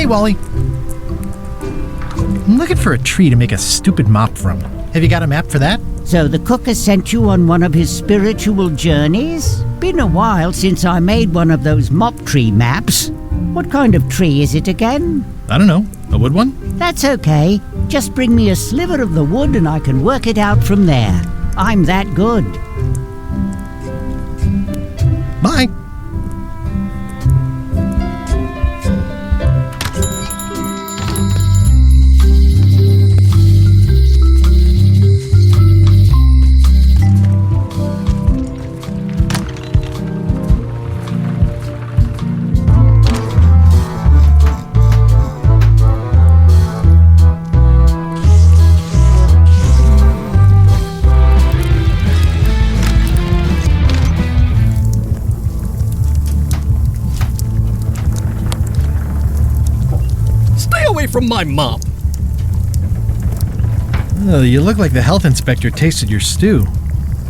Wally. I'm looking for a tree to make a stupid mop from. Have you got a map for that? So the cook has sent you on one of his spiritual journeys? Been a while since I made one of those mop tree maps. What kind of tree is it again? I don't know. A wood one? That's okay. Just bring me a sliver of the wood and I can work it out from there. I'm that good. Bye. From my mop. Oh, you look like the health inspector tasted your stew.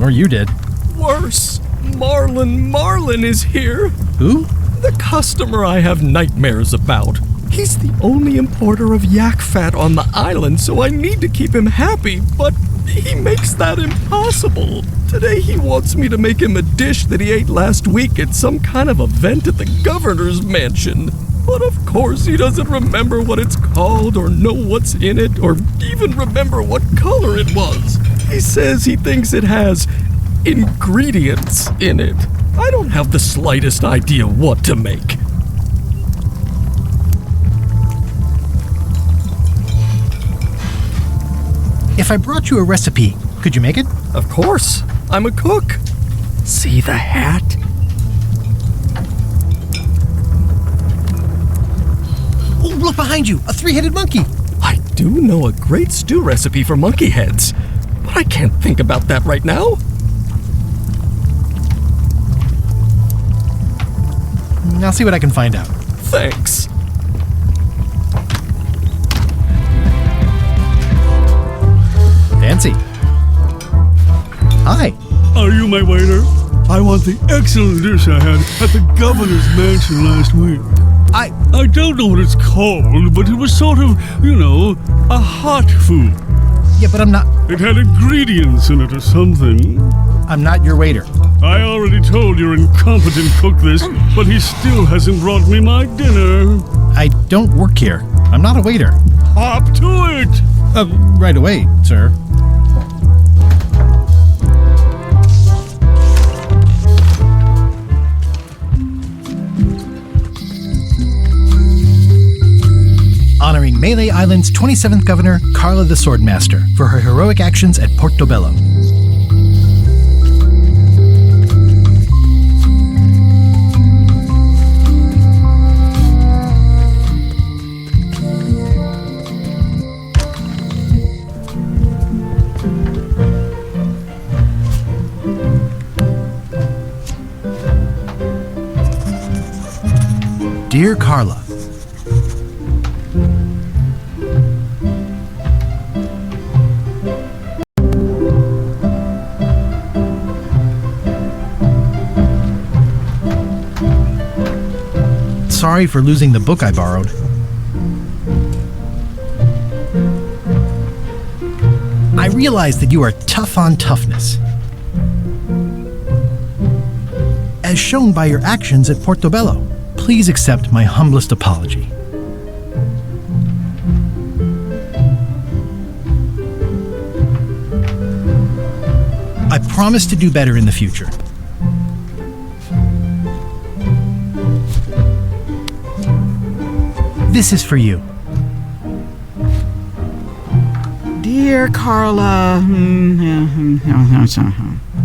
Or you did. Worse. Marlin is here. Who? The customer I have nightmares about. He's the only importer of yak fat on the island, so I need to keep him happy, but he makes that impossible. Today he wants me to make him a dish that he ate last week at some kind of event at the governor's mansion. But of course he doesn't remember what it's called or know what's in it or even remember what color it was. He says he thinks it has ingredients in it. I don't have the slightest idea what to make. If I brought you a recipe, could you make it? Of course. I'm a cook. See the hat? Oh, look behind you! A three-headed monkey! I do know a great stew recipe for monkey heads, but I can't think about that right now. I'll see what I can find out. Thanks. Fancy. Hi. Are you my waiter? I want the excellent dish I had at the governor's mansion last week. I don't know what it's called, but it was sort of, a hot food. Yeah, but I'm not... It had ingredients in it or something. I'm not your waiter. I already told your incompetent cook this, but he still hasn't brought me my dinner. I don't work here. I'm not a waiter. Hop to it! Right away, sir. Honoring Mêlée Island's 27th governor, Carla the Swordmaster, for her heroic actions at Portobello. Dear Carla, sorry for losing the book I borrowed. I realize that you are tough on toughness, as shown by your actions at Portobello. Please accept my humblest apology. I promise to do better in the future. This is for you. Dear Carla,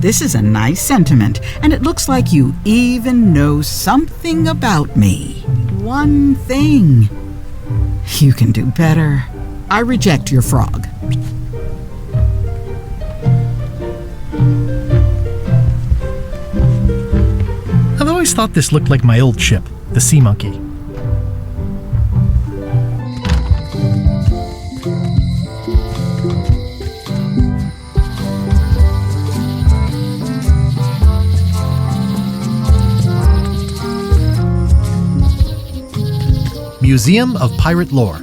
this is a nice sentiment, and it looks like you even know something about me. One thing. You can do better. I reject your frog. I've always thought this looked like my old ship, the Sea Monkey. Museum of Pirate Lore.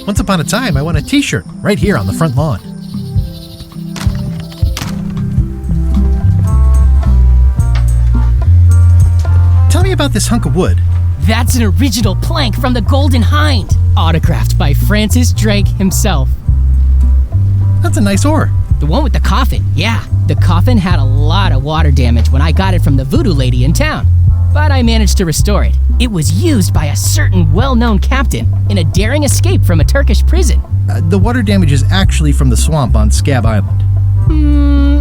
Once upon a time, I won a t-shirt right here on the front lawn. Tell me about this hunk of wood. That's an original plank from the Golden Hind, autographed by Francis Drake himself. That's a nice oar. The one with the coffin, yeah. The coffin had a lot of water damage when I got it from the voodoo lady in town, but I managed to restore it. It was used by a certain well-known captain in a daring escape from a Turkish prison. The water damage is actually from the swamp on Scab Island.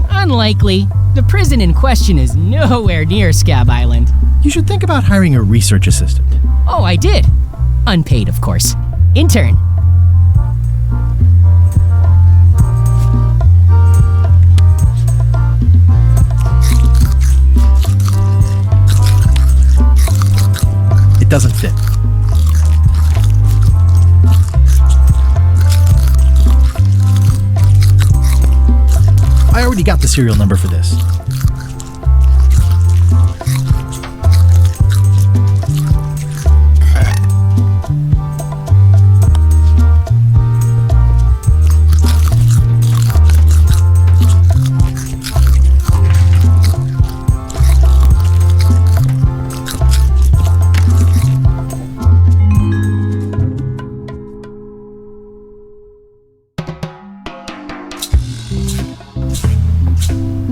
Unlikely. The prison in question is nowhere near Scab Island. You should think about hiring a research assistant. Oh, I did. Unpaid, of course. Intern. It doesn't fit. I already got the serial number for this.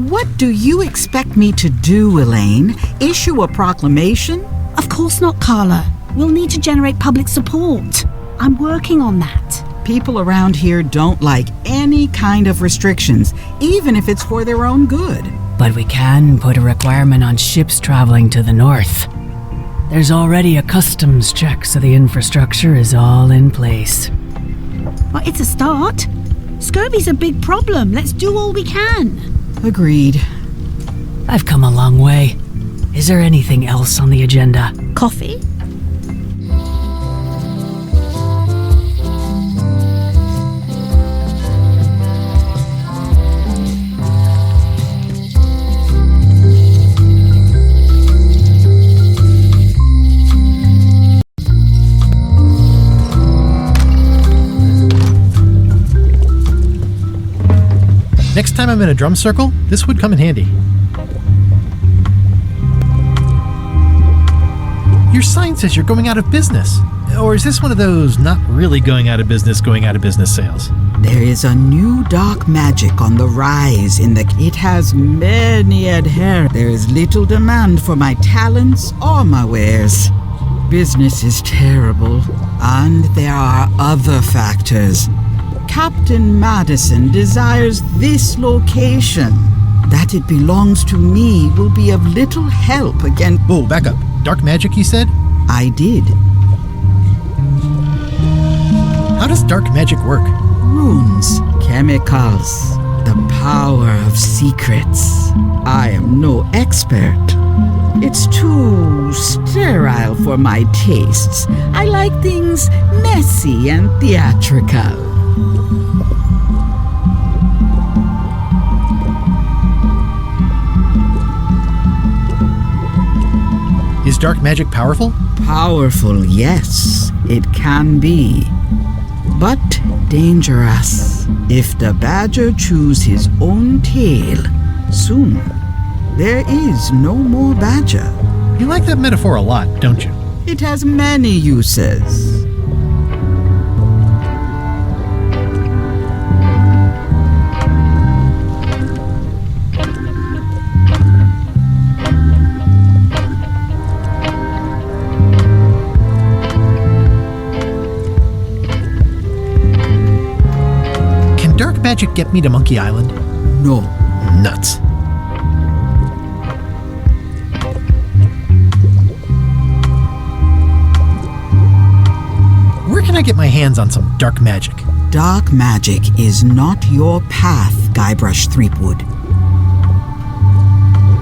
What do you expect me to do, Elaine? Issue a proclamation? Of course not, Carla. We'll need to generate public support. I'm working on that. People around here don't like any kind of restrictions, even if it's for their own good. But we can put a requirement on ships traveling to the north. There's already a customs check, so the infrastructure is all in place. Well, it's a start. Scurvy's a big problem. Let's do all we can. Agreed. I've come a long way. Is there anything else on the agenda? Coffee? Next time I'm in a drum circle, this would come in handy. Your sign says you're going out of business. Or is this one of those not really going out of business sales? There is a new dark magic on the rise it has many adherents. There is little demand for my talents or my wares. Business is terrible, and there are other factors. Captain Madison desires this location. That it belongs to me will be of little help against... Whoa, back up. Dark magic, you said? I did. How does dark magic work? Runes, chemicals, the power of secrets. I am no expert. It's too sterile for my tastes. I like things messy and theatrical. Is dark magic powerful? Powerful, yes, it can be. But dangerous. If the badger chews his own tail, soon there is no more badger. You like that metaphor a lot, don't you? It has many uses. Magic get me to Monkey Island? No. Nuts. Where can I get my hands on some dark magic? Dark magic is not your path, Guybrush Threepwood.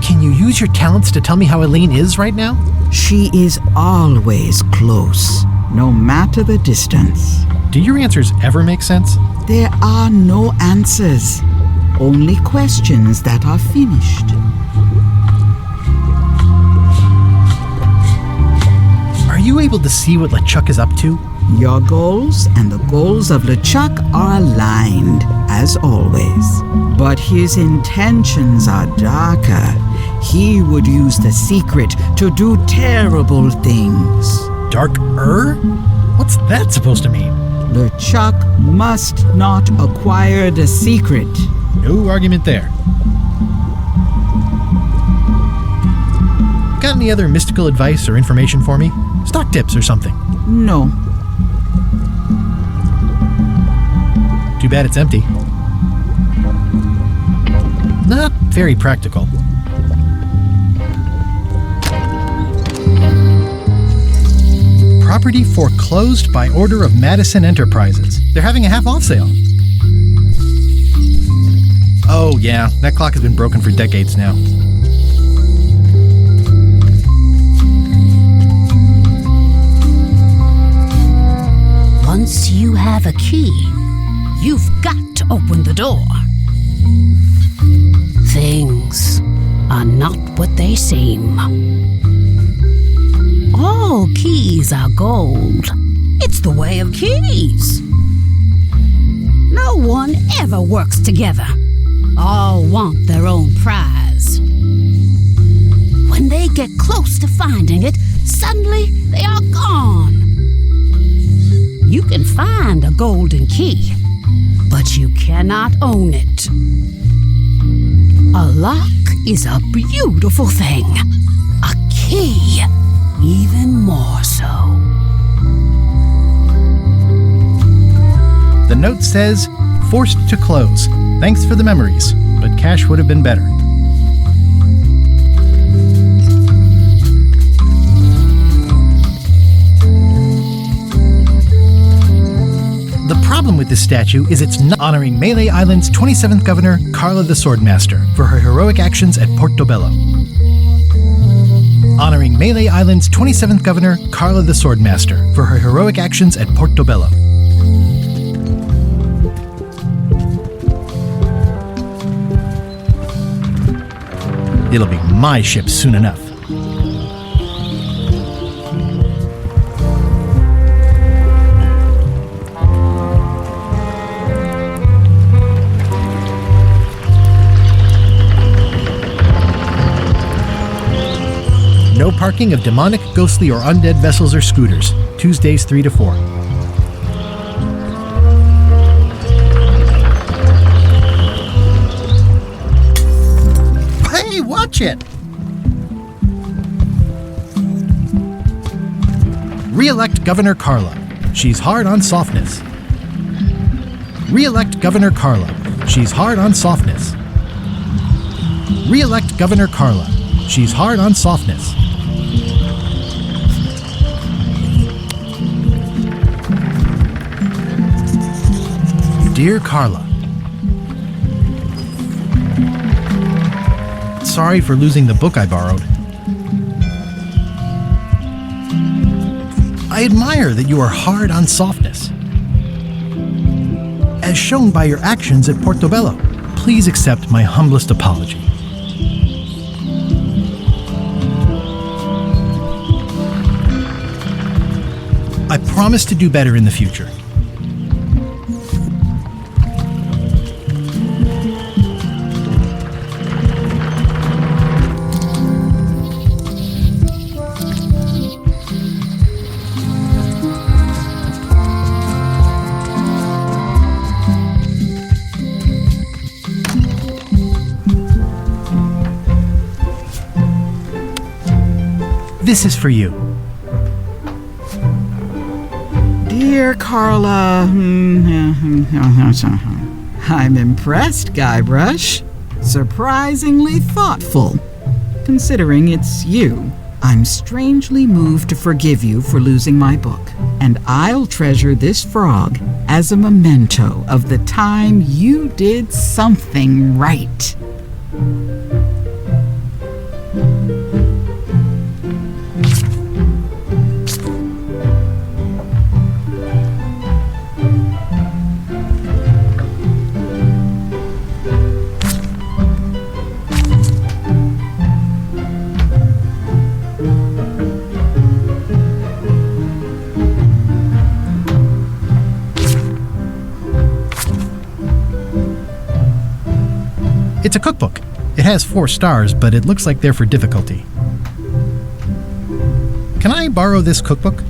Can you use your talents to tell me how Elaine is right now? She is always close, no matter the distance. Do your answers ever make sense? There are no answers. only questions that are finished. Are you able to see what LeChuck is up to? Your goals and the goals of LeChuck are aligned, as always. But his intentions are darker. He would use the secret to do terrible things. Darker? What's that supposed to mean? LeChuck must not acquire the secret. No argument there. Got any other mystical advice or information for me? Stock tips or something? No. Too bad it's empty. Not very practical. Property foreclosed by order of Madison Enterprises. They're having a half-off sale. Oh yeah, that clock has been broken for decades now. Once you have a key, you've got to open the door. Things are not what they seem. All keys are gold. It's the way of keys. No one ever works together. All want their own prize. When they get close to finding it, suddenly they are gone. You can find a golden key, but you cannot own it. A lock is a beautiful thing. A key, even more so. The note says, forced to close. Thanks for the memories, but cash would have been better. The problem with this statue is it's not honoring Mêlée Island's 27th governor, Carla the Swordmaster, for her heroic actions at Portobello. Honoring Mêlée Island's 27th governor, Carla the Swordmaster, for her heroic actions at Portobello. It'll be my ship soon enough. No parking of demonic, ghostly, or undead vessels or scooters. Tuesdays 3 to 4. Hey, watch it! Re-elect Governor Carla. She's hard on softness. Re-elect Governor Carla. She's hard on softness. Re-elect Governor Carla. She's hard on softness. Dear Carla, sorry for losing the book I borrowed. I admire that you are hard on softness. As shown by your actions at Portobello, please accept my humblest apology. I promise to do better in the future. This is for you. Dear Carla, I'm impressed, Guybrush. Surprisingly thoughtful. Considering it's you, I'm strangely moved to forgive you for losing my book, and I'll treasure this frog as a memento of the time you did something right. It's a cookbook. It has 4 stars, but it looks like they're for difficulty. Can I borrow this cookbook?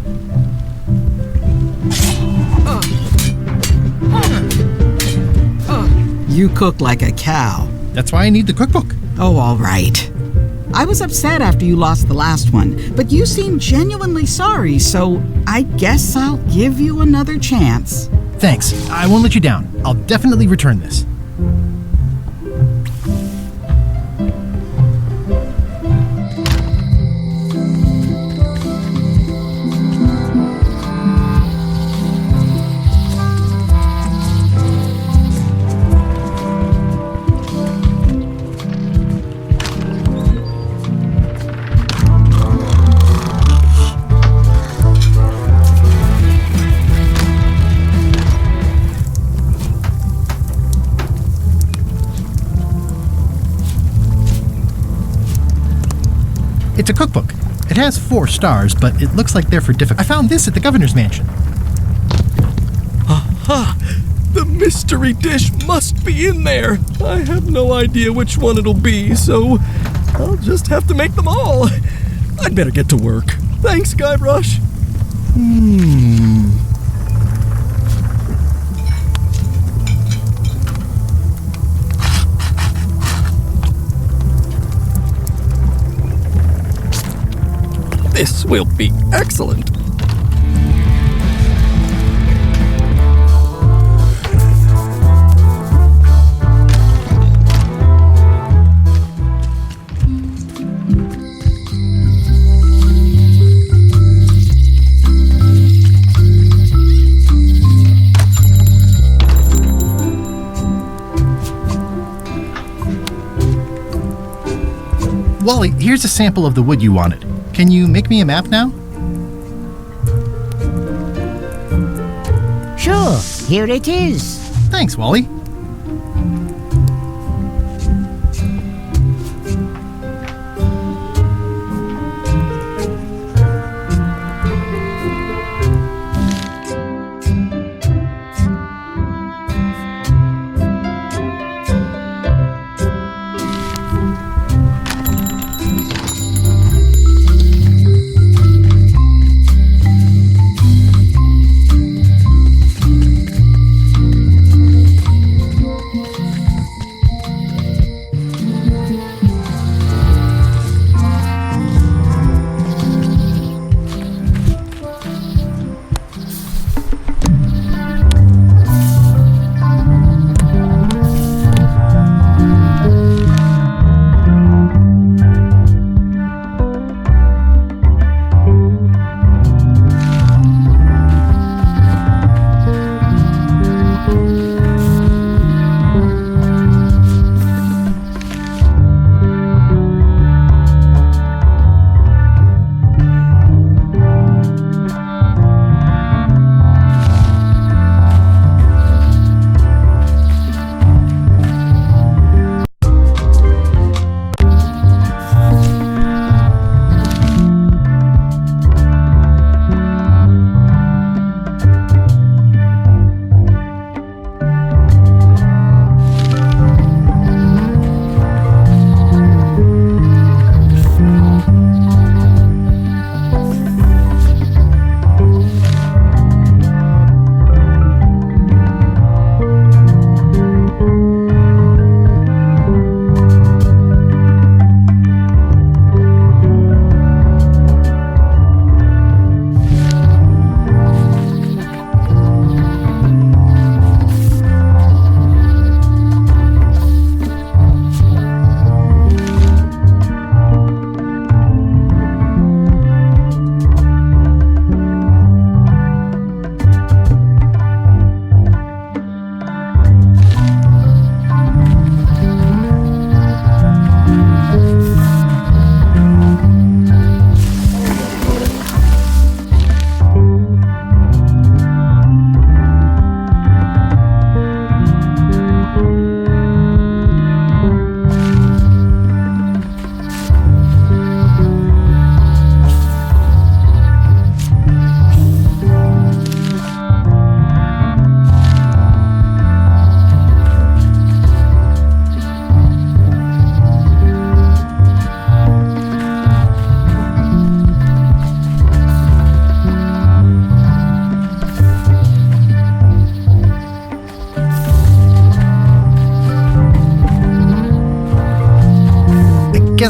You cook like a cow. That's why I need the cookbook. Oh, all right. I was upset after you lost the last one, but you seemed genuinely sorry, so I guess I'll give you another chance. Thanks. I won't let you down. I'll definitely return this. It's a cookbook. It has 4 stars, but it looks like they're for difficult. I found this at the governor's mansion. Aha! The mystery dish must be in there. I have no idea which one it'll be, so I'll just have to make them all. I'd better get to work. Thanks, Guybrush. This will be excellent. Wally, here's a sample of the wood you wanted. Can you make me a map now? Sure, here it is. Thanks, Wally.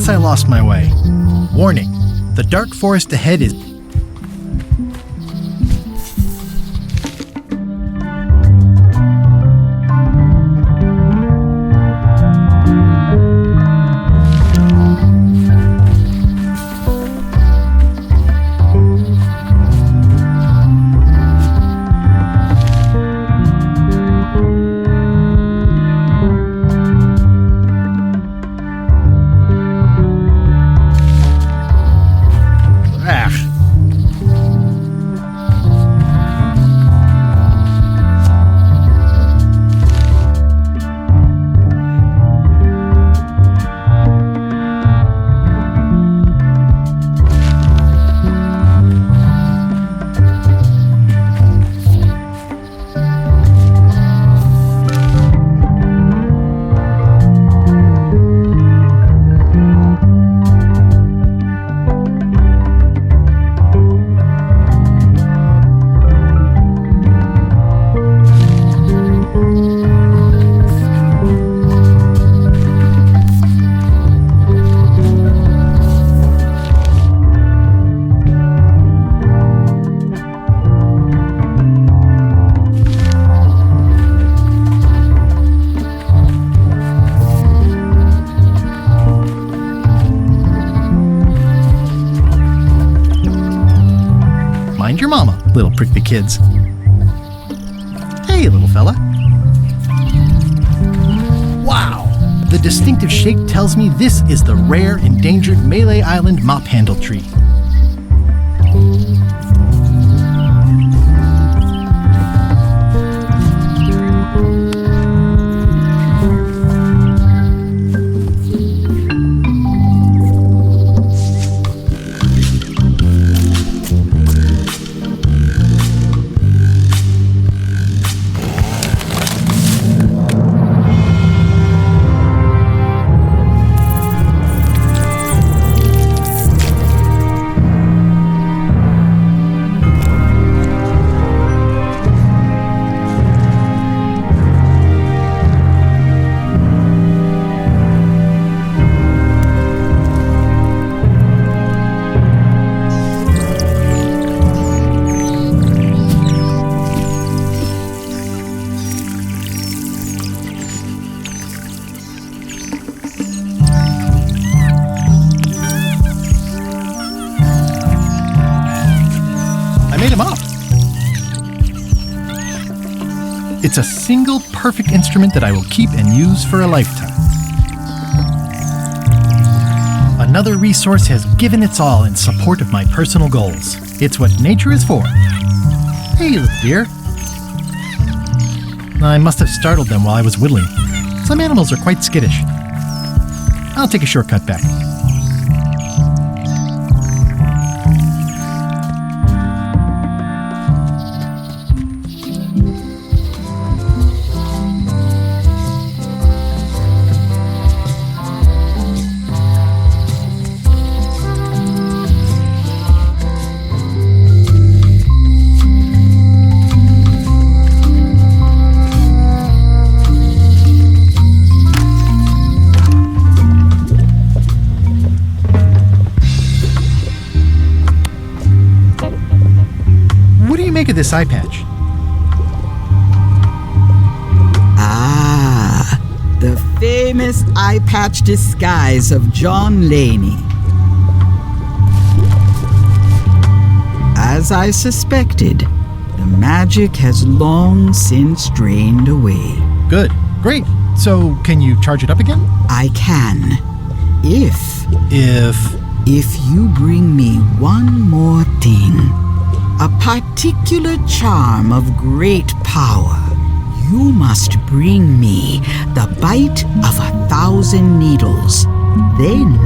guess I lost my way. Warning, the dark forest ahead is... Mind your mama, little prick the kids. Hey, little fella. Wow! The distinctive shape tells me this is the rare, endangered Mêlée Island mop handle tree. It's a single perfect instrument that I will keep and use for a lifetime. Another resource has given its all in support of my personal goals. It's what nature is for. Hey, little dear. I must have startled them while I was whittling. Some animals are quite skittish. I'll take a shortcut back. Of this eye patch. Ah, the famous eye patch disguise of John Laney. As I suspected, the magic has long since drained away. Good. Great. So, can you charge it up again? I can. If you bring me one more thing. A particular charm of great power. You must bring me the bite of 1,000 needles. Then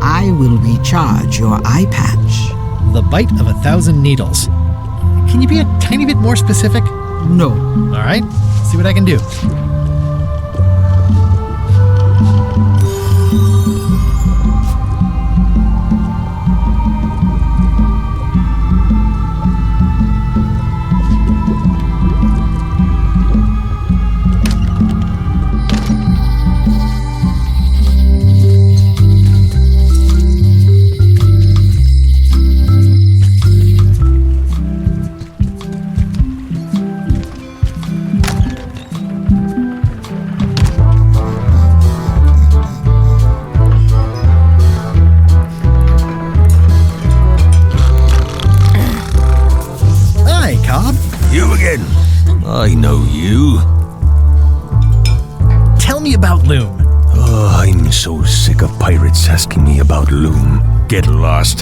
I will recharge your eye patch. The bite of 1,000 needles. Can you be a tiny bit more specific? No. All right. See what I can do. again. I know you. Tell me about Loom. Oh, I'm so sick of pirates asking me about Loom. Get lost.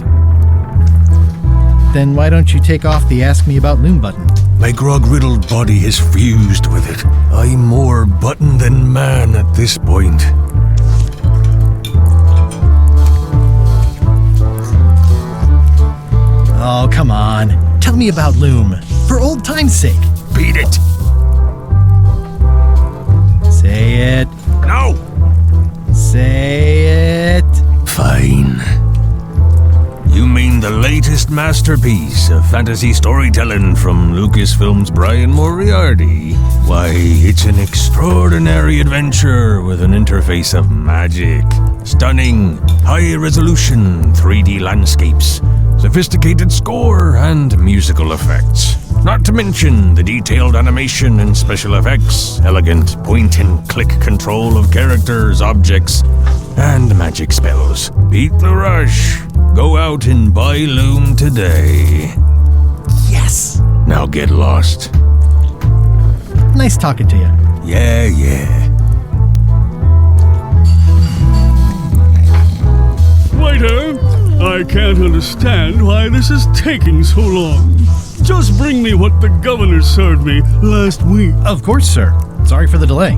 Then why don't you take off the Ask Me About Loom button? My grog-riddled body is fused with it. I'm more button than man at this point. Oh, come on. Tell me about Loom. For old time's sake. Beat it. Say it. No. Say it. Fine. You mean the latest masterpiece of fantasy storytelling from Lucasfilm's Brian Moriarty? Why, it's an extraordinary adventure with an interface of magic. Stunning, high-resolution 3D landscapes, sophisticated score, and musical effects. Not to mention the detailed animation and special effects, elegant point-and-click control of characters, objects, and magic spells. Beat the rush. Go out and buy Loom today. Yes! Now get lost. Nice talking to you. Yeah. Waiter, I can't understand why this is taking so long. Just bring me what the governor served me last week. Of course, sir. Sorry for the delay.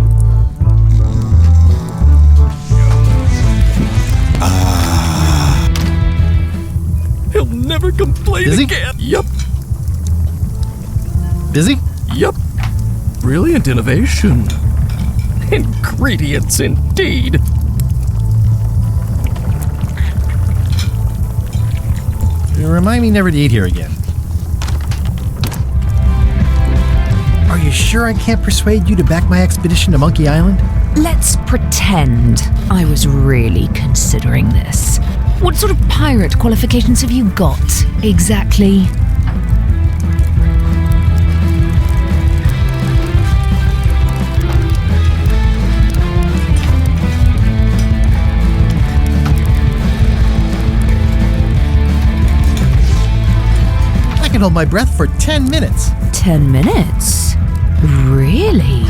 He'll never complain Busy? again. Yep. Busy? Yep. Brilliant innovation. Ingredients indeed. Remind me never to eat here again. Are you sure I can't persuade you to back my expedition to Monkey Island? Let's pretend I was really considering this. What sort of pirate qualifications have you got, exactly? I can hold my breath for 10 minutes. 10 minutes? Really?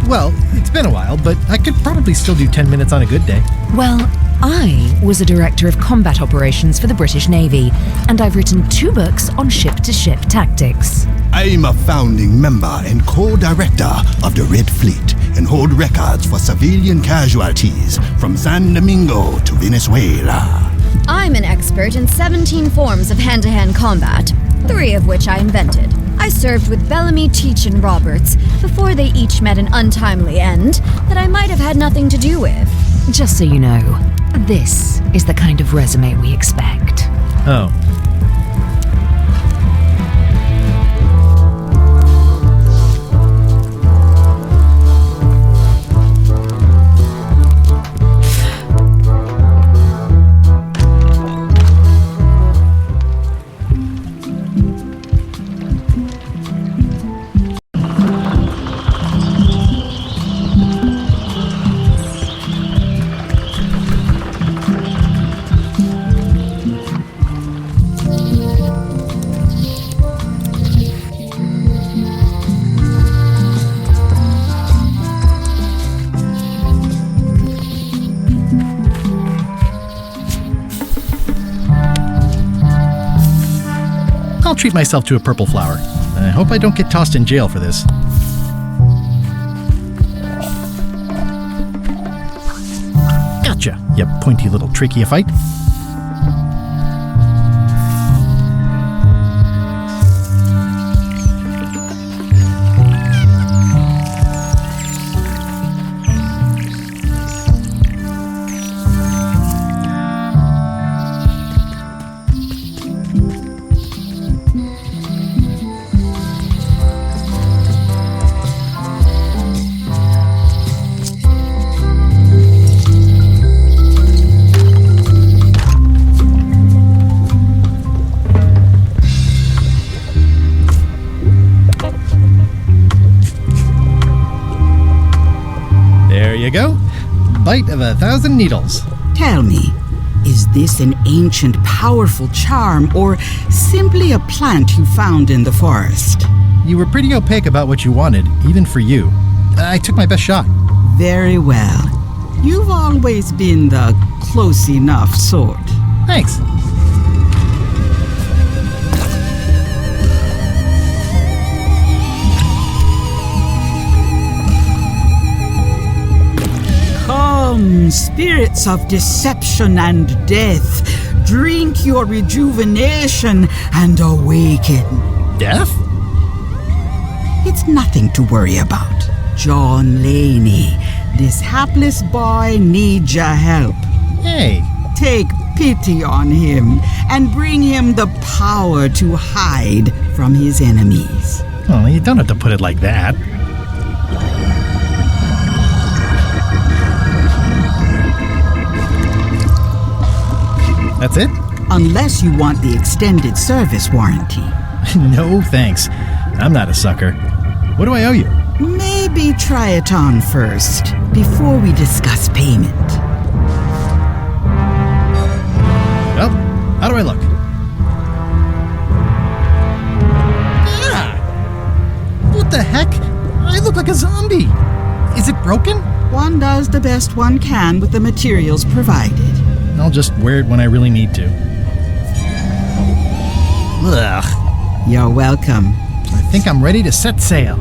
Well, it's been a while, but I could probably still do 10 minutes on a good day. Well, I was a director of combat operations for the British Navy, and I've written 2 books on ship-to-ship tactics. I'm a founding member and co-director of the Red Fleet and hold records for civilian casualties from San Domingo to Venezuela. I'm an expert in 17 forms of hand-to-hand combat, 3 of which I invented. I served with Bellamy, Teach, and Roberts before they each met an untimely end that I might have had nothing to do with. Just so you know, this is the kind of resume we expect. Oh. I'll treat myself to a purple flower. I hope I don't get tossed in jail for this. Gotcha, you pointy little tracheophyte. You go. Bite of 1,000 needles. Tell me, is this an ancient, powerful charm or simply a plant you found in the forest? You were pretty opaque about what you wanted, even for you. I took my best shot. Very well. You've always been the close enough sort. Thanks. Come, spirits of deception and death, drink your rejuvenation and awaken. Death? It's nothing to worry about. John Laney, this hapless boy needs your help. Hey. Take pity on him and bring him the power to hide from his enemies. Oh, you don't have to put it like that. That's it? Unless you want the extended service warranty. No, thanks. I'm not a sucker. What do I owe you? Maybe try it on first, before we discuss payment. Well, how do I look? Ah! What the heck? I look like a zombie. Is it broken? One does the best one can with the materials provided. I'll just wear it when I really need to. Ugh. You're welcome. I think I'm ready to set sail.